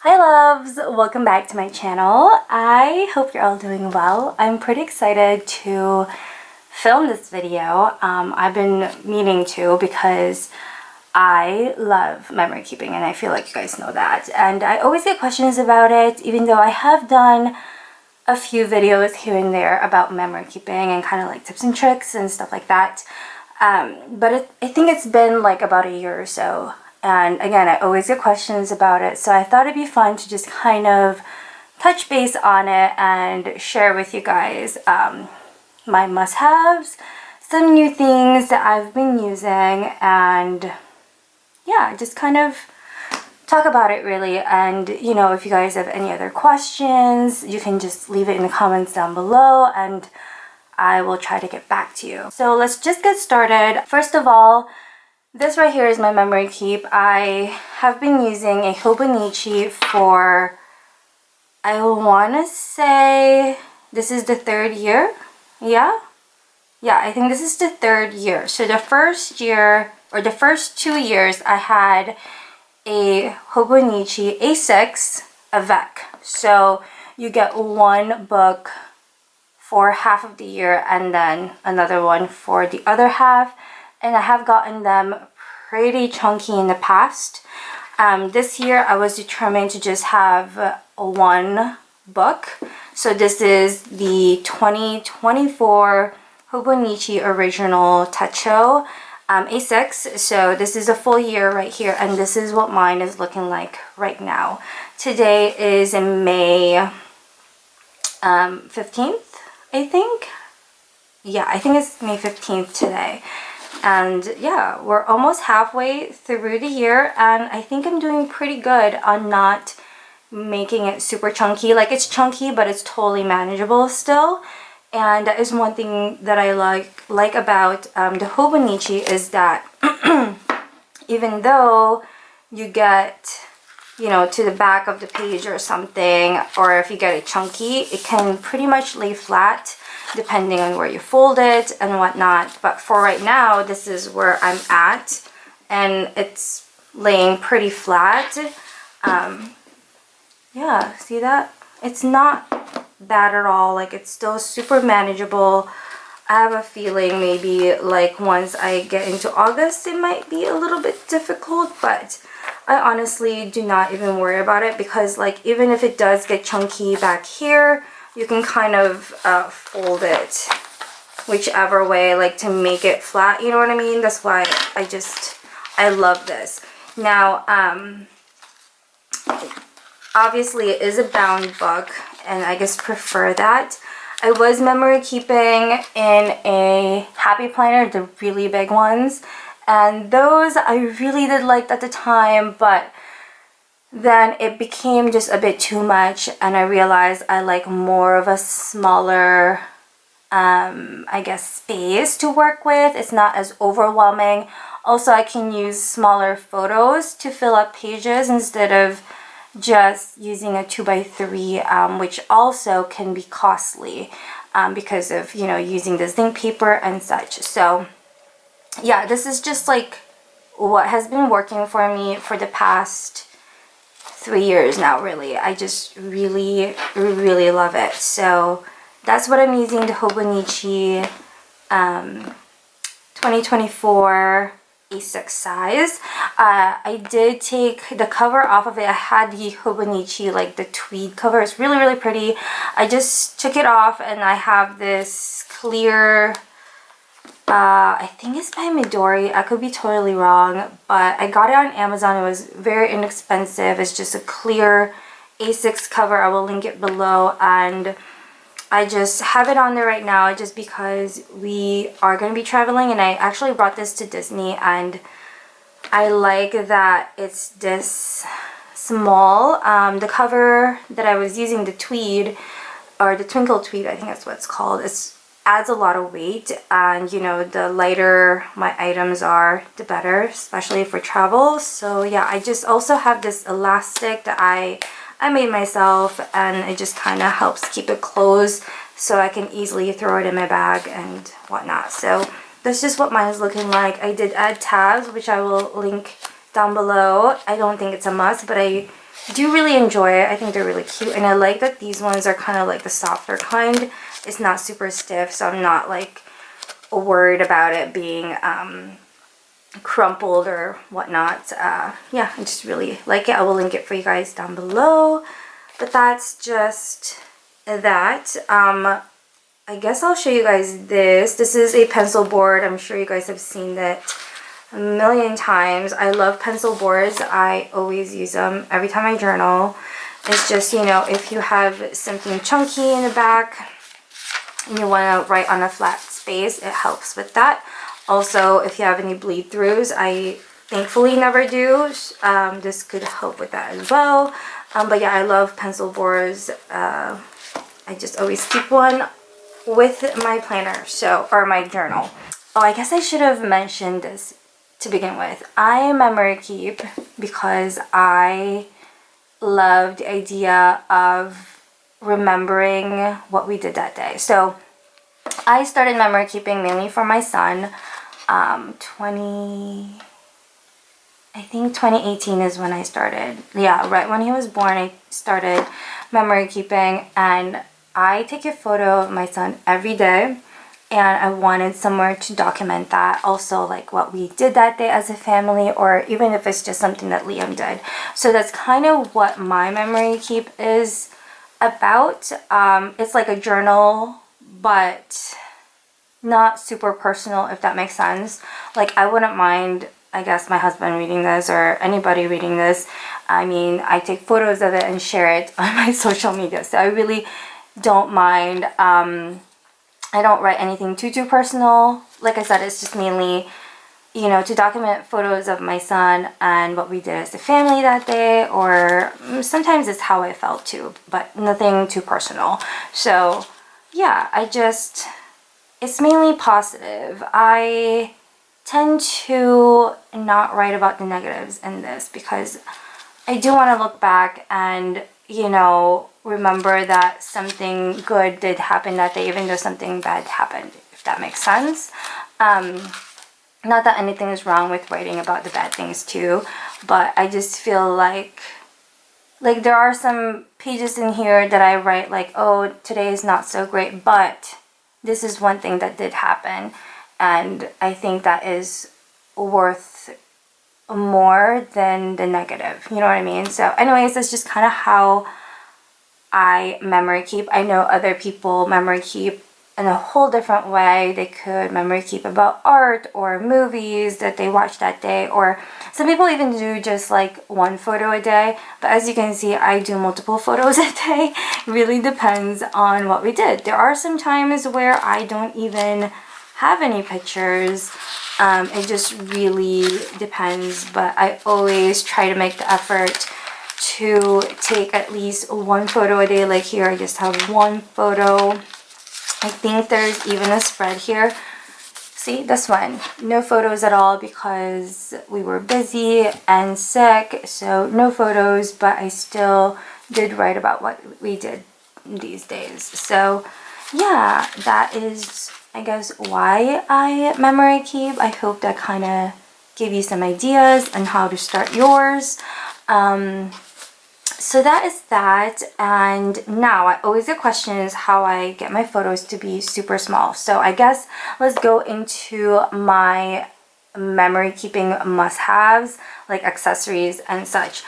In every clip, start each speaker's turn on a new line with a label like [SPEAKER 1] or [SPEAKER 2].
[SPEAKER 1] Hi loves! Welcome back to my channel. I hope you're all doing well. I'm pretty excited to film this video. I've been meaning to because I love memory keeping and I feel like you guys know that. And I always get questions about it, even though I have done a few videos here and there about memory keeping and kind of like tips and tricks and stuff like that. But I think it's been like about a year or so. And again, I always get questions about it. So I thought it'd be fun to just kind of touch base on it and share with you guys my must-haves, some new things that I've been using, and yeah, just kind of talk about it really. And you know, if you guys have any other questions, you can just leave it in the comments down below and I will try to get back to you. So let's just get started. First of all, this right here is my memory keep. I have been using a Hobonichi for, I want to say, this is the third year. Yeah, I think this is the third year. So the first year, or the first 2 years, I had a Hobonichi A6 avec. So you get one book for half of the year and then another one for the other half. And I have gotten them pretty chunky in the past. This year I was determined to just have one book. So this is the 2024 Hobonichi Original Tacho A6. So this is a full year right here, and this is what mine is looking like right now. Today is May 15th, I think. Yeah, I think it's May 15th today. And yeah, we're almost halfway through the year, and I think I'm doing pretty good on not making it super chunky. Like, it's chunky, but it's totally manageable still. And that is one thing that I like about the Hobonichi, is that even though you get, you know, to the back of the page or something, or if you get it chunky, it can pretty much lay flat depending on where you fold it and whatnot. But for right now, this is where I'm at, and it's laying pretty flat. Yeah, see that? It's not bad at all. Like, it's still super manageable. I have a feeling maybe like once I get into August, it might be a little bit difficult, but I honestly do not even worry about it, because like, even if it does get chunky back here, you can kind of fold it whichever way, like to make it flat, you know what I mean? That's why I love this. Now, obviously it is a bound book, and I just prefer that. I was memory keeping in a Happy Planner, the really big ones, and those I really did like at the time, but then it became just a bit too much, and I realized I like more of a smaller, I guess, space to work with. It's not as overwhelming. Also, I can use smaller photos to fill up pages instead of just using a 2x3, which also can be costly because of, you know, using the zinc paper and such. So yeah, this is just like what has been working for me for the past 3 years now, really. I just really love it. So that's what I'm using, the Hobonichi 2024 A6 size. I did take the cover off of it. I had the Hobonichi, like the tweed cover. It's really pretty. I just took it off, and I have this clear, I think it's by Midori. I could be totally wrong, but I got it on Amazon. It was very inexpensive. It's just a clear A6 cover. I will link it below, and I just have it on there right now just because we are going to be traveling, and I actually brought this to Disney, and I like that it's this small. The cover that I was using, the tweed, or the twinkle tweed, I think that's what it's called, adds a lot of weight, and you know, the lighter my items are, the better, especially for travel. So yeah, I just also have this elastic that I made myself, and it just kind of helps keep it closed so I can easily throw it in my bag and whatnot. So that's just what mine is looking like. I did add tabs, which I will link down below. I don't think it's a must, but I do really enjoy it. I think they're really cute, and I like that these ones are kind of like the softer kind. It's not super stiff, so I'm not like worried about it being crumpled or whatnot. Yeah, I just really like it. I will link it for you guys down below. But that's just that. I guess I'll show you guys this. This is a pencil board. I'm sure you guys have seen it a million times. I love pencil boards. I always use them every time I journal. It's just, you know, if you have something chunky in the back and you want to write on a flat space, it helps with that. Also, if you have any bleed throughs, I thankfully never do. This could help with that as well. But yeah, I love pencil boards. I just always keep one with my planner, so, or my journal. Oh, I guess I should have mentioned this to begin with. I memory keep because I love the idea of remembering what we did that day. So I started memory keeping mainly for my son. I think 2018 is when I started. Yeah, right when he was born, I started memory keeping, and I take a photo of my son every day, and I wanted somewhere to document that. Also, like what we did that day as a family, or even if it's just something that Liam did. So that's kind of what my memory keep is about. It's like a journal, but not super personal, if that makes sense. Like, I wouldn't mind, I guess, my husband reading this or anybody reading this. I mean, I take photos of it and share it on my social media, so I really don't mind. I don't write anything too personal. Like I said, it's just mainly, you know, to document photos of my son and what we did as a family that day, or sometimes it's how I felt too, but nothing too personal. So yeah, it's mainly positive. I tend to not write about the negatives in this because I do want to look back and, you know, remember that something good did happen that day, even though something bad happened, if that makes sense. Not that anything is wrong with writing about the bad things too, but I just feel like there are some pages in here that I write like, oh, today is not so great, but this is one thing that did happen, and I think that is worth more than the negative, you know what I mean? So anyways, that's just kind of how I memory keep. I know other people memory keep in a whole different way. They could memory keep about art or movies that they watched that day, or some people even do just like one photo a day. But as you can see, I do multiple photos a day. Really depends on what we did. There are some times where I don't even have any pictures. It just really depends, but I always try to make the effort to take at least one photo a day. Like here, I just have one photo. I think there's even a spread here. See, this one, no photos at all because we were busy and sick, so no photos, but I still did write about what we did these days. So yeah, that is, I guess, why I memory keep. I hope that kind of gave you some ideas on how to start yours. So that is that, and now I always get questions how I get my photos to be super small. So I guess let's go into my memory keeping must-haves, like accessories and such.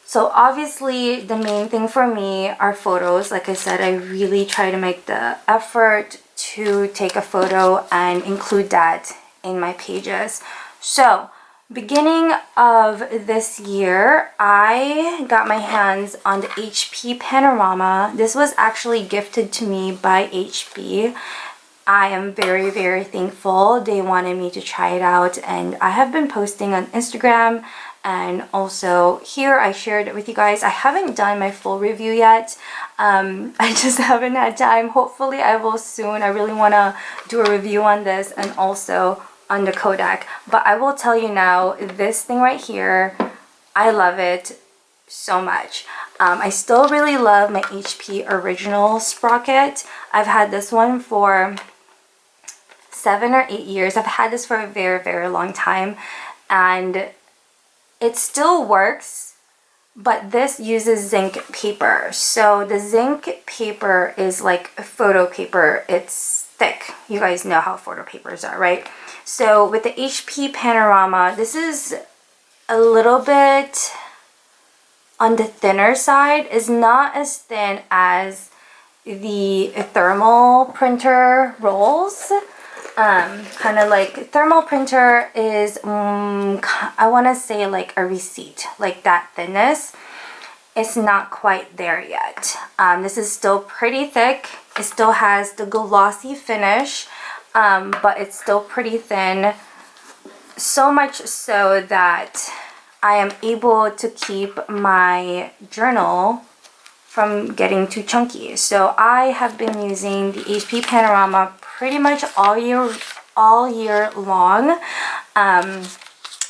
[SPEAKER 1] So obviously the main thing for me are photos. Like I said, I really try to make the effort to take a photo and include that in my pages. So beginning of this year, I got my hands on the HP Panorama. This was actually gifted to me by HP. I am very, very thankful. They wanted me to try it out, and I have been posting on Instagram, and also here I shared it with you guys. I haven't done my full review yet. I just haven't had time. Hopefully I will soon. I really want to do a review on this and also on the Kodak. But I will tell you now, this thing right here, I love it so much. I still really love my HP original sprocket. I've had this one for 7 or 8 years. I've had this for a very, very long time, and it still works. but this uses zinc paper. So the zinc paper is like a photo paper. It's thick. You guys know how photo papers are, right? So with the HP Panorama, this is a little bit on the thinner side. It's not as thin as the thermal printer rolls. Kind of like thermal printer is I want to say like a receipt, like that thinness. It's not quite there yet. This is still pretty thick. It still has the glossy finish, but it's still pretty thin, so much so that I am able to keep my journal from getting too chunky. So I have been using the HP Panorama pretty much all year long.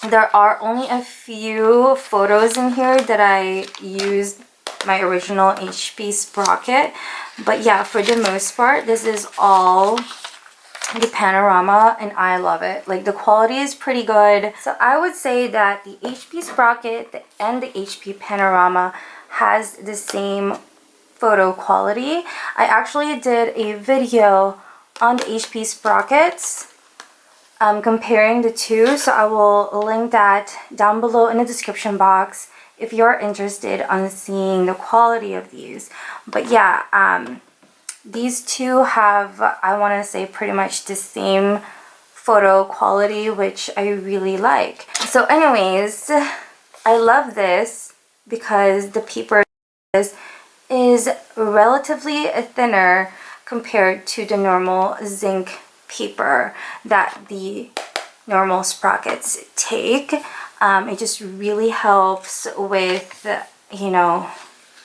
[SPEAKER 1] There are only a few photos in here that I used my original HP Sprocket, but yeah, for the most part, this is all the Panorama, and I love it. Like, the quality is pretty good. So I would say that the HP Sprocket and the HP Panorama has the same photo quality. I actually did a video on the HP Sprockets comparing the two, so I will link that down below in the description box if you're interested on seeing the quality of these. But yeah, these two have, I want to say, pretty much the same photo quality, which I really like. So anyways, I love this because the paper is relatively thinner compared to the normal zinc paper that the normal sprockets take. It just really helps with, you know,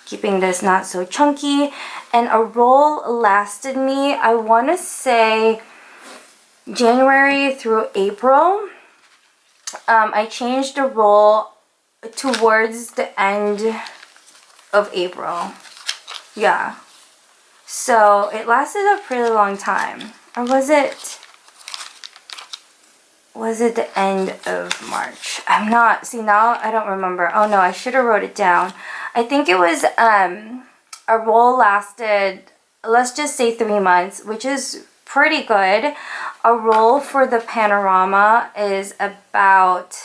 [SPEAKER 1] keeping this not so chunky. And a roll lasted me, I want to say, January through April. I changed the roll towards the end of April. Yeah. So it lasted a pretty long time. Or was it the end of March? I'm not, see, now I don't remember. Oh no, I should have wrote it down. I think it was a roll lasted, let's just say 3 months, which is pretty good. A roll for the Panorama is about,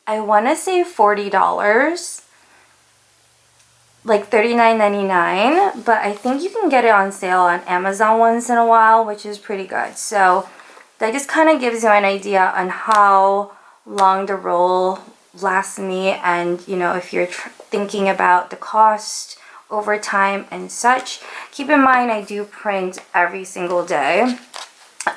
[SPEAKER 1] I want to say $40, like $39.99, but I think you can get it on sale on Amazon once in a while, which is pretty good. So that just kind of gives you an idea on how long the roll lasts me, and you know, if you're thinking about the cost over time and such. Keep in mind, I do print every single day,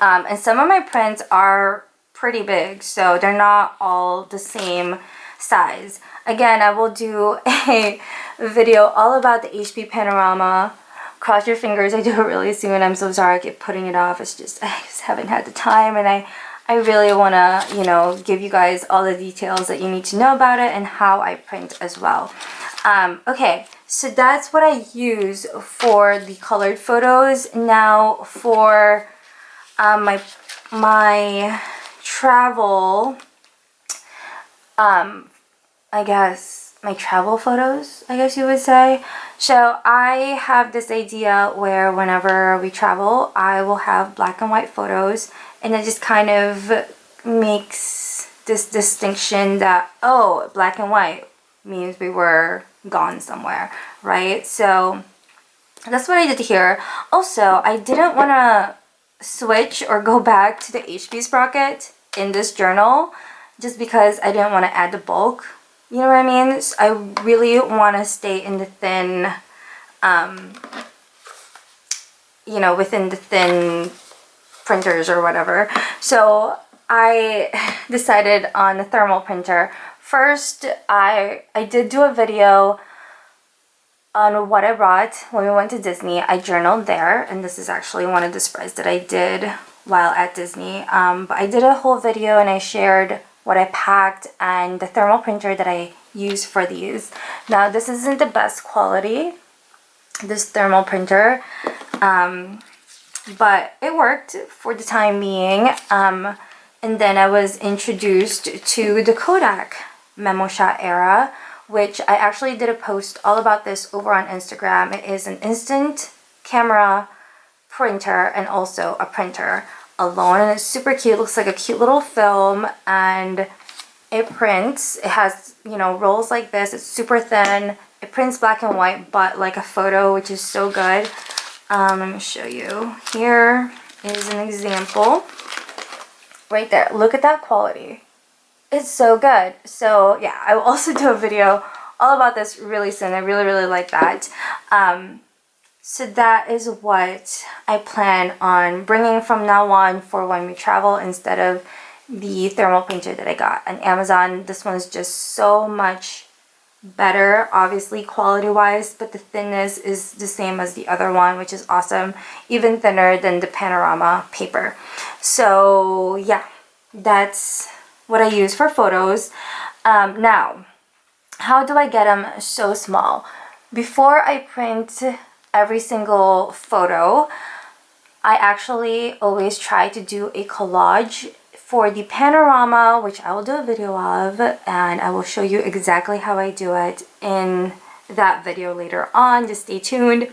[SPEAKER 1] and some of my prints are pretty big, so they're not all the same size. Again, I will do a video all about the HP Panorama. Cross your fingers, I do it really soon. I'm so sorry I keep putting it off. It's just, I just haven't had the time, and I really want to, you know, give you guys all the details that you need to know about it and how I print as well. Okay, so that's what I use for the colored photos. Now for my travel, I guess my travel photos, I guess you would say. So I have this idea where whenever we travel, I will have black and white photos, and it just kind of makes this distinction that, oh, black and white means we were gone somewhere, right? So that's what I did here. Also, I didn't want to switch or go back to the HP Sprocket in this journal just because I didn't want to add the bulk. You know what I mean? So I really want to stay in the thin, you know, within the thin printers or whatever. So I decided on a thermal printer. First, I did do a video on what I brought when we went to Disney. I journaled there, and this is actually one of the spreads that I did while at Disney. But I did a whole video and I shared what I packed and the thermal printer that I use for these. Now, this isn't the best quality, this thermal printer, but it worked for the time being. And then I was introduced to the Kodak Memo Shot era, which I actually did a post all about this over on Instagram. It is an instant camera printer and also a printer alone, and it's super cute. It looks like a cute little film, and it prints. It has, you know, rolls like this. It's super thin. It prints black and white, but like a photo, which is so good. Let me show you. Here is an example right there. Look at that quality. It's so good. So yeah, I will also do a video all about this really soon. I really like that. So that is what I plan on bringing from now on for when we travel, instead of the thermal printer that I got on Amazon. This one is just so much better, obviously quality wise, but the thinness is the same as the other one, which is awesome. Even thinner than the panorama paper. So yeah, that's what I use for photos. Now, how do I get them so small? Before I print every single photo, I actually always try to do a collage for the panorama, which I will do a video of, and I will show you exactly how I do it in that video later on. Just stay tuned.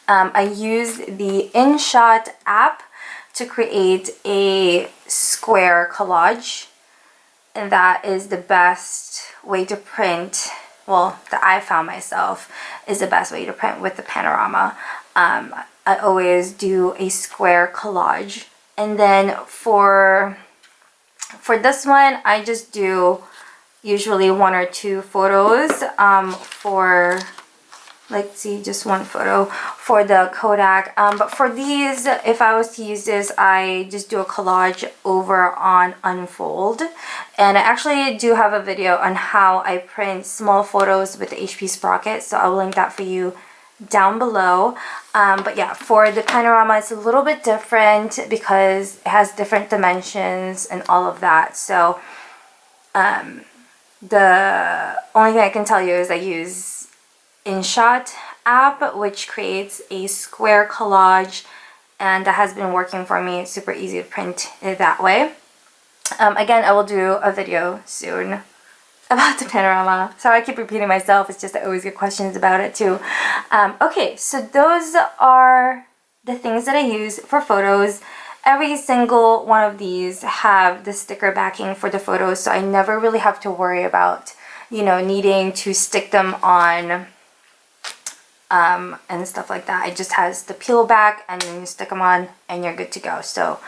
[SPEAKER 1] I use the InShot app to create a square collage, and that is the best way to print. Well, that I found myself is the best way to print with the panorama. I always do a square collage. And then for this one, I just do usually 1 or 2 photos for, let's see, just 1 photo for the Kodak. But for these, if I was to use this, I just do a collage over on Unfold. And I actually do have a video on how I print small photos with the HP Sprocket, so I'll link that for you down below. But yeah, for the panorama, it's a little bit different because it has different dimensions and all of that. So the only thing I can tell you is I use InShot app, which creates a square collage, and that has been working for me. It's super easy to print it that way. Again, I will do a video soon about the panorama. Sorry, I keep repeating myself. It's just I always get questions about it too. Okay, so those are the things that I use for photos. Every single one of these have the sticker backing for the photos, so I never really have to worry about, you know, needing to stick them on and stuff like that. It just has the peel back, and then you stick them on and you're good to go. So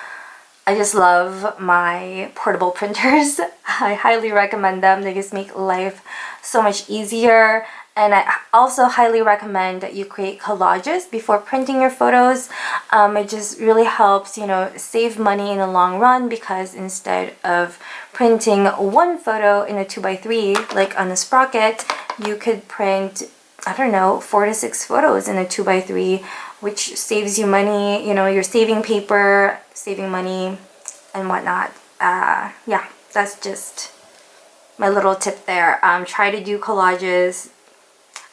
[SPEAKER 1] I just love my portable printers. I highly recommend them. They just make life so much easier. And I also highly recommend that you create collages before printing your photos. It just really helps, you know, save money in the long run, because instead of printing 1 photo in a 2x3 like on the Sprocket, you could print, I don't know, 4 to 6 photos in a 2x3, which saves you money. You know, you're saving paper, saving money, and whatnot. Yeah, that's just my little tip there. Try to do collages.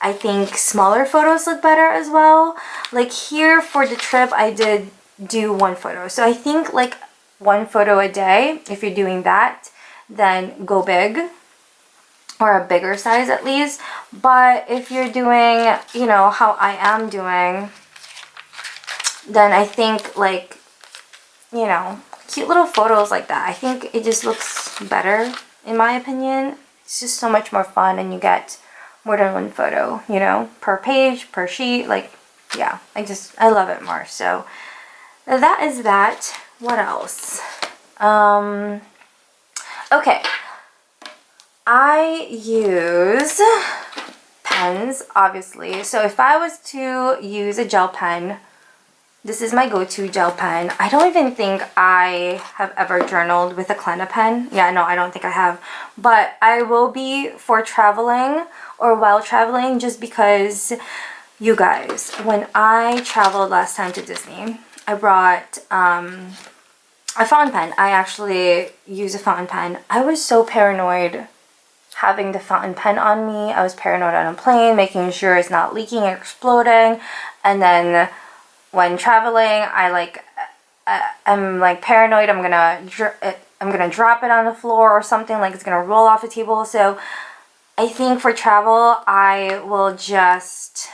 [SPEAKER 1] I think smaller photos look better as well. Like here for the trip, I did do 1 photo. So I think like 1 photo a day, if you're doing that, then go big, or a bigger size at least. But if you're doing, you know, how I am doing, then I think like, you know, cute little photos like that, I think it just looks better in my opinion. It's just so much more fun, and you get more than 1 photo, you know, per page, per sheet. Like, yeah, I love it more. So that is that. What else? Okay, I use pens, obviously. So if I was to use a gel pen, this is my go-to gel pen. I don't even think I have ever journaled with a Clena pen. Yeah, no, I don't think I have. But I will be for traveling or while traveling, just because, you guys, when I traveled last time to Disney, I brought a fountain pen. I actually use a fountain pen. I was so paranoid having the fountain pen on me. I was paranoid on a plane, making sure it's not leaking or exploding. And then when traveling, I'm like paranoid I'm gonna drop it on the floor or something, like it's gonna roll off the table. So I think for travel, I will just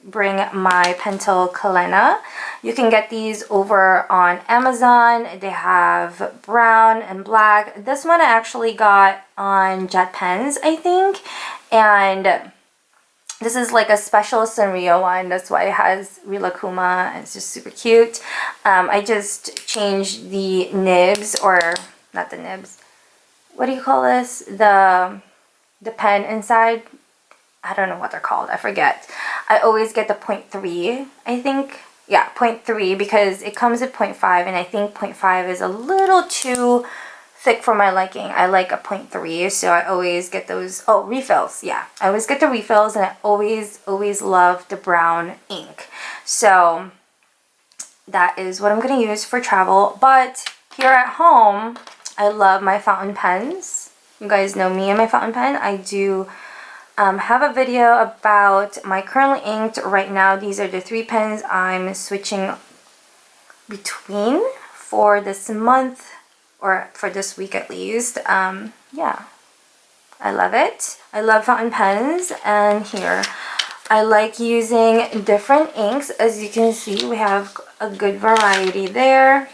[SPEAKER 1] bring my Pentel Kalena. You can get these over on Amazon. They have brown and black. This one I actually got on Jet Pens, I think. And this is like a special Sanrio one. That's why it has Rilakuma. It's just super cute. I just changed the nibs, or not the nibs. What do you call this? The pen inside. I don't know what they're called. I forget. I always get the 0.3, I think. Yeah, 0.3 because it comes at 0.5 and I think 0.5 is a little too thick for my liking. I like a 0.3, so I always get those. Oh, refills. Yeah, I always get the refills and I always love the brown ink. So that is what I'm going to use for travel. But here at home, I love my fountain pens. You guys know me and my fountain pen. I do have a video about my currently inked right now. These are the 3 pens I'm switching between for this month, or for this week at least. Yeah, I love it. I love fountain pens. And here, I like using different inks. As you can see, we have a good variety there.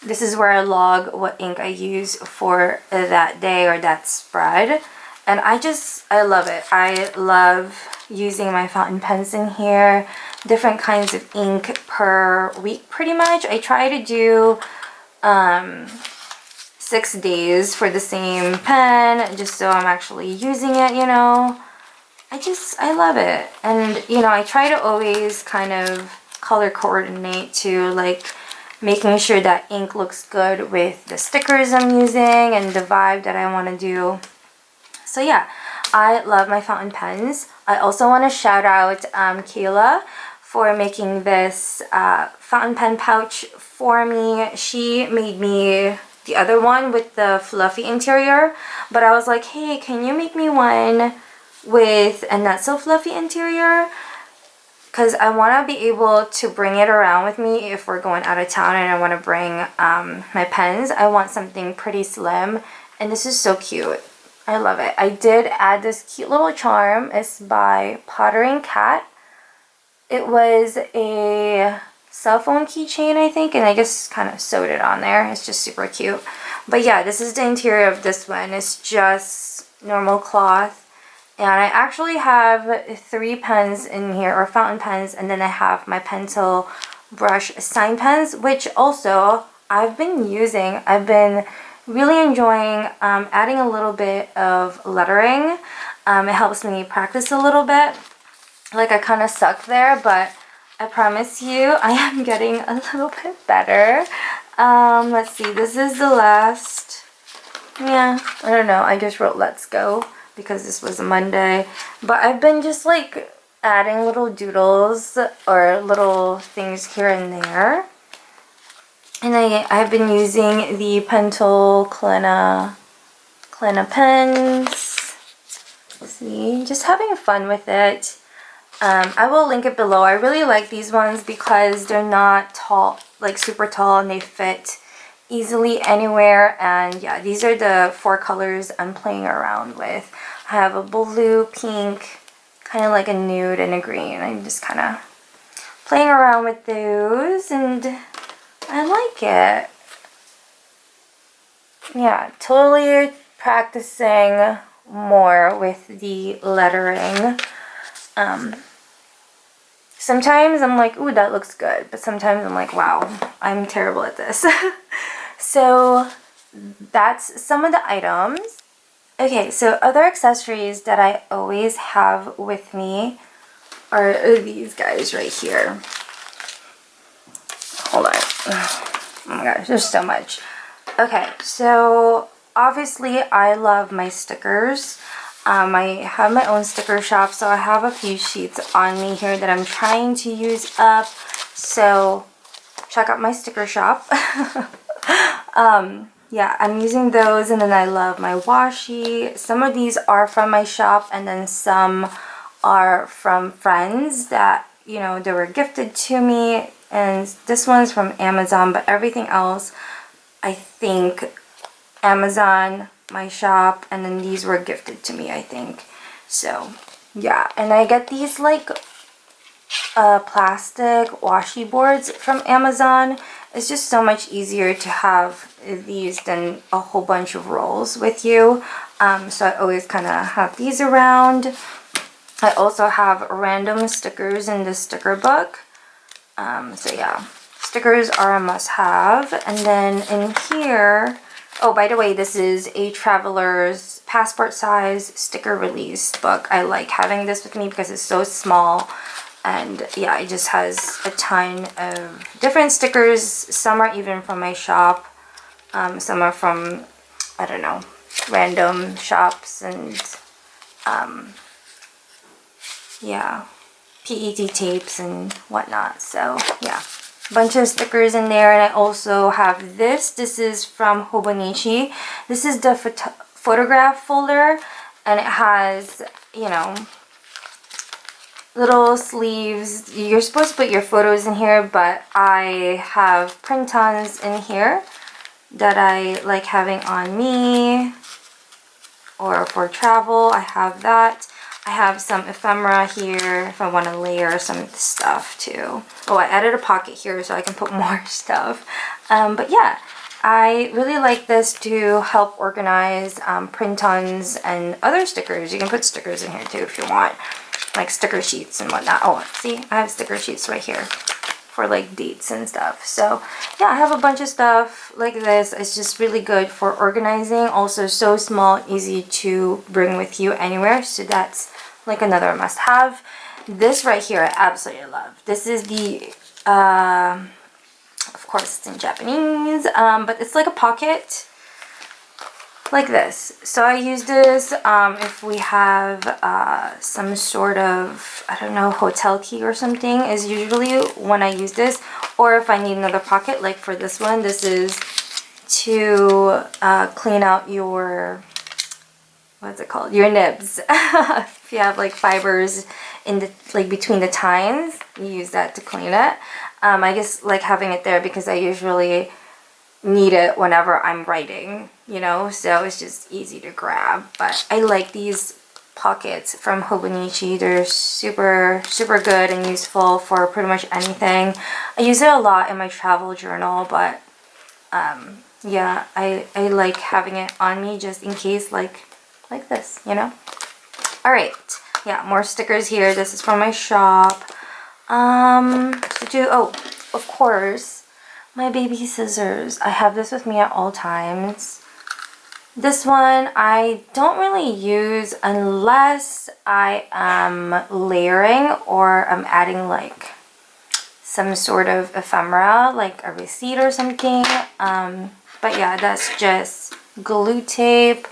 [SPEAKER 1] This is where I log what ink I use for that day or that spread. And I love it. I love using my fountain pens in here. Different kinds of ink per week, pretty much. I try to do 6 days for the same pen, just so I'm actually using it, you know. I love it. And, you know, I try to always kind of color coordinate to, like, making sure that ink looks good with the stickers I'm using and the vibe that I want to do. So yeah, I love my fountain pens. I also want to shout out Kayla for making this fountain pen pouch for me. She made me the other one with the fluffy interior, but I was like, hey, can you make me one with a not so fluffy interior? Because I want to be able to bring it around with me if we're going out of town and I want to bring my pens. I want something pretty slim, and this is so cute. I love it. I did add this cute little charm. It's by Pottering Cat. It was a cell phone keychain, I think, and I just kind of sewed it on there. It's just super cute. But yeah, this is the interior of this one. It's just normal cloth. And I actually have 3 pens in here, or fountain pens, and then I have my pencil brush sign pens, which also I've been using. I've been really enjoying adding a little bit of lettering. It helps me practice a little bit. Like, I kind of suck there, but I promise you I am getting a little bit better. Let's see, this is the last, yeah, I don't know, I just wrote let's go because this was a Monday. But I've been just like adding little doodles or little things here and there. And I've been using the Pentel Kalena pens. See, just having fun with it. I will link it below. I really like these ones because they're not tall, like super tall, and they fit easily anywhere. And yeah, these are the 4 colors I'm playing around with. I have a blue, pink, kind of like a nude, and a green. I'm just kind of playing around with those, and I like it. Yeah, totally practicing more with the lettering. Sometimes I'm like, ooh, that looks good. But sometimes I'm like, wow, I'm terrible at this. So that's some of the items. Okay, so other accessories that I always have with me are these guys right here. Hold on. Oh my gosh, there's so much. Okay, so obviously I love my stickers. I have my own sticker shop, so I have a few sheets on me here that I'm trying to use up. So check out my sticker shop. Yeah, I'm using those, and then I love my washi. Some of these are from my shop, and then some are from friends that, you know, they were gifted to me. And this one's from Amazon, but everything else, I think Amazon my shop, and then these were gifted to me, I think. So yeah, and I get these like plastic washi boards from Amazon. It's just so much easier to have these than a whole bunch of rolls with you. So I always kind of have these around. I also have random stickers in this sticker book. So yeah, stickers are a must-have. And then in here, oh, by the way, this is a traveler's passport size sticker release book. I like having this with me because it's so small. And yeah, it just has a ton of different stickers. Some are even from my shop. Some are from, I don't know, random shops, and yeah, PET tapes and whatnot. So yeah, a bunch of stickers in there. And I also have this. This is from Hobonichi. This is the photograph folder, and it has, you know, little sleeves. You're supposed to put your photos in here, but I have print-ons in here that I like having on me or for travel. I have that. I have some ephemera here if I want to layer some stuff too. Oh, I added a pocket here so I can put more stuff. But yeah, I really like this to help organize print-ons and other stickers. You can put stickers in here too if you want, like sticker sheets and whatnot. Oh, see, I have sticker sheets right here for like dates and stuff. So yeah, I have a bunch of stuff like this. It's just really good for organizing. Also so small, easy to bring with you anywhere. So that's like another must-have. This right here I absolutely love. This is the of course it's in Japanese, but it's like a pocket like this. So I use this if we have some sort of, I don't know, hotel key or something is usually when I use this. Or if I need another pocket, like for this one, this is to clean out your, what's it called, your nibs. If you have like fibers in the, like between the tines, you use that to clean it. I just like having it there because I usually need it whenever I'm writing, you know, so it's just easy to grab. But I like these pockets from Hobonichi. They're super good and useful for pretty much anything. I use it a lot in my travel journal, but yeah, I like having it on me just in case, like this, you know. All right, yeah, more stickers here. This is from my shop. Oh, of course, my baby scissors. I have this with me at all times. This one I don't really use unless I am layering or I'm adding like some sort of ephemera, like a receipt or something. But yeah, that's just glue tape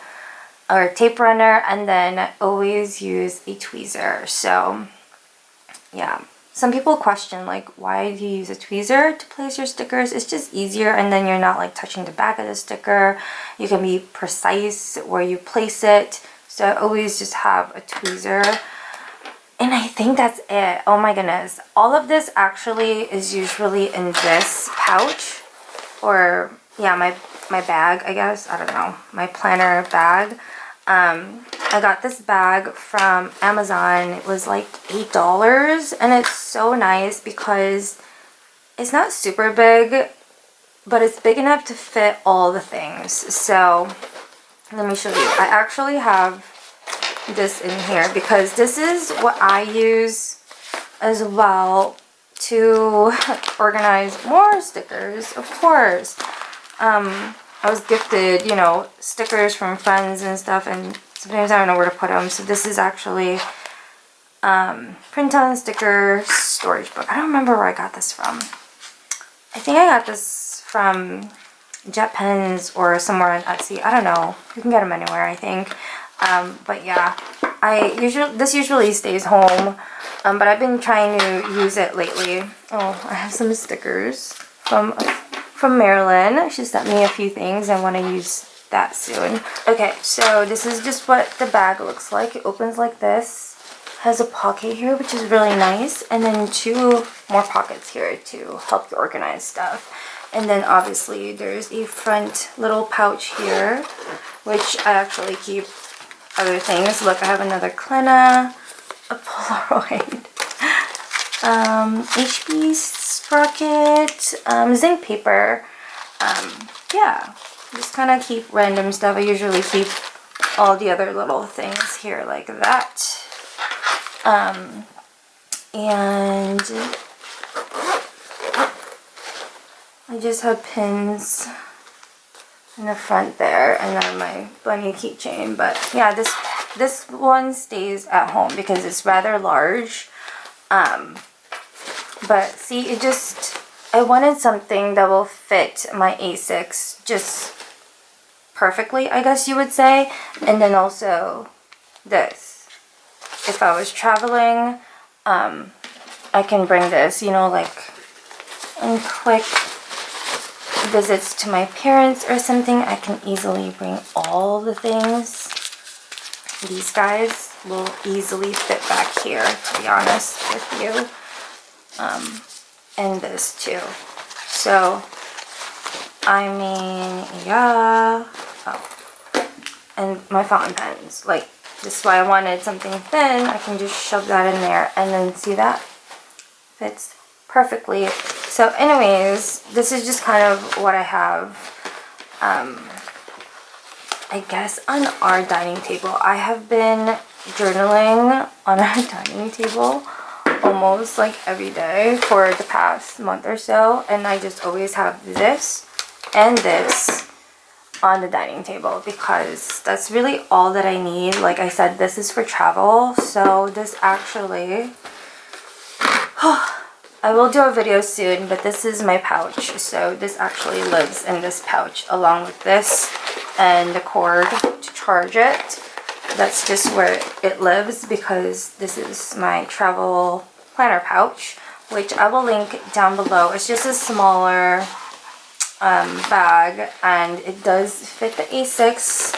[SPEAKER 1] or tape runner, and then I always use a tweezer. So yeah. Some people question, like, why do you use a tweezer to place your stickers? It's just easier, and then you're not like touching the back of the sticker. You can be precise where you place it. So I always just have a tweezer. And I think that's it. Oh my goodness. All of this actually is usually in this pouch, or yeah, my bag, I guess. I don't know. My planner bag. I got this bag from Amazon. It was like $8, and it's so nice because it's not super big, but it's big enough to fit all the things. So let me show you. I actually have this in here because this is what I use as well to organize more stickers, of course. I was gifted, you know, stickers from friends and stuff, and sometimes I don't know where to put them. So this is actually print-on sticker storage book. I don't remember where I got this from. I think I got this from Jet Pens or somewhere on Etsy. I don't know. You can get them anywhere, I think. But yeah, this usually stays home, but I've been trying to use it lately. Oh, I have some stickers from Marilyn. She sent me a few things. I want to use that soon. Okay, so this is just what the bag looks like. It opens like this. Has a pocket here, which is really nice, and then 2 more pockets here to help you organize stuff. And then obviously there's a front little pouch here which I actually keep other things. Look, I have another Klena, a Polaroid, HB sprocket, zinc paper. Yeah, just kind of keep random stuff. I usually keep all the other little things here like that. And I just have pins in the front there, and then my bunny keychain. But yeah, this one stays at home because it's rather large. But see, I wanted something that will fit my A6 just perfectly, I guess you would say. And then also this. If I was traveling, I can bring this, you know, like in quick visits to my parents or something. I can easily bring all the things. These guys will easily fit back here, to be honest with you. And this too. So, I mean, yeah. Oh. And my fountain pens. Like, this is why I wanted something thin. I can just shove that in there, and then see that? Fits perfectly. So anyways, this is just kind of what I have. I guess on our dining table, I have been journaling on our dining table almost like every day for the past month or so, and I just always have this and this on the dining table because that's really all that I need. Like I said, this is for travel, so this actually I will do a video soon, but this is my pouch. So this actually lives in this pouch along with this and the cord to charge it. That's just where it lives because this is my travel planner pouch, which I will link down below. It's just a smaller bag, and it does fit the A6,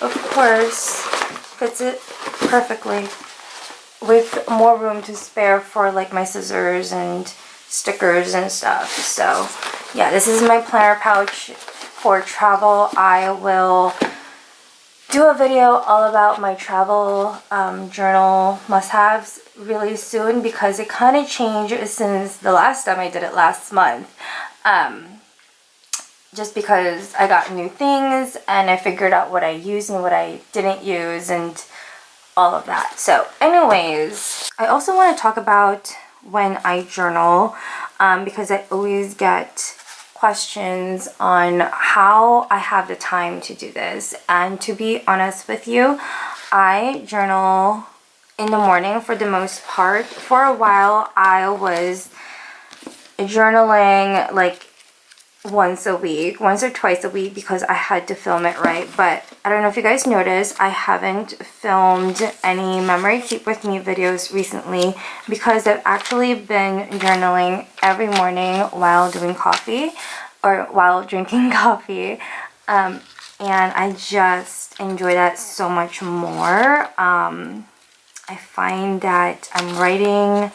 [SPEAKER 1] of course. Fits it perfectly, with more room to spare for like my scissors and stickers and stuff. So yeah, this is my planner pouch for travel. I will do a video all about my travel journal must-haves really soon because it kind of changed since the last time I did it last month. Just because I got new things and I figured out what I used and what I didn't use and all of that. So anyways, I also want to talk about when I journal because I always get questions on how I have the time to do this. And to be honest with you, I journal in the morning for the most part. For a while, I was journaling like once or twice a week because I had to film it, right? But I don't know if you guys noticed, I haven't filmed any memory keep with me videos recently because I've actually been journaling every morning while doing coffee or while drinking coffee, and I just enjoy that so much more. I find that I'm writing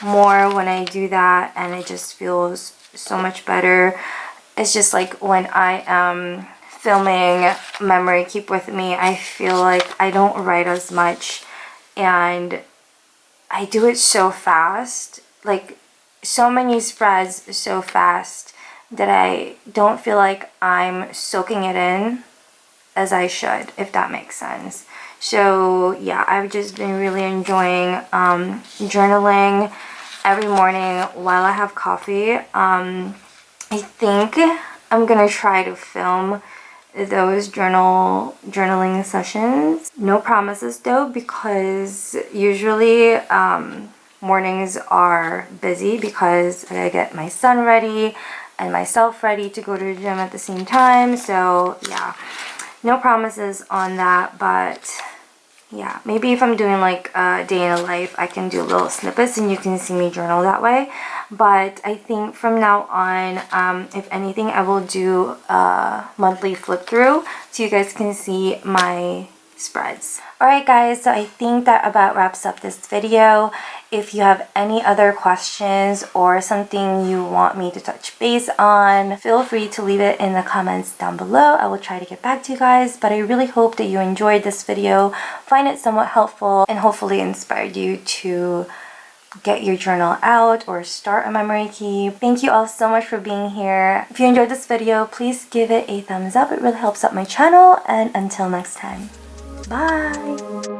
[SPEAKER 1] more when I do that, and it just feels so much better. It's just like when I am filming memory keep with me, I feel like I don't write as much, and I do it so fast, like so many spreads so fast that I don't feel like I'm soaking it in as I should, if that makes sense. So yeah, I've just been really enjoying journaling every morning while I have coffee. I think I'm gonna try to film those journaling sessions. No promises though, because usually mornings are busy because I gotta get my son ready and myself ready to go to the gym at the same time. So yeah, no promises on that, but yeah, maybe if I'm doing like a day in a life, I can do little snippets and you can see me journal that way. But I think from now on, if anything, I will do a monthly flip through so you guys can see my spreads. Alright guys, so I think that about wraps up this video. If you have any other questions or something you want me to touch base on, feel free to leave it in the comments down below. I will try to get back to you guys, but I really hope that you enjoyed this video, find it somewhat helpful, and hopefully inspired you to get your journal out or start a memory keep. Thank you all so much for being here. If you enjoyed this video, please give it a thumbs up. It really helps out my channel, and until next time. Bye!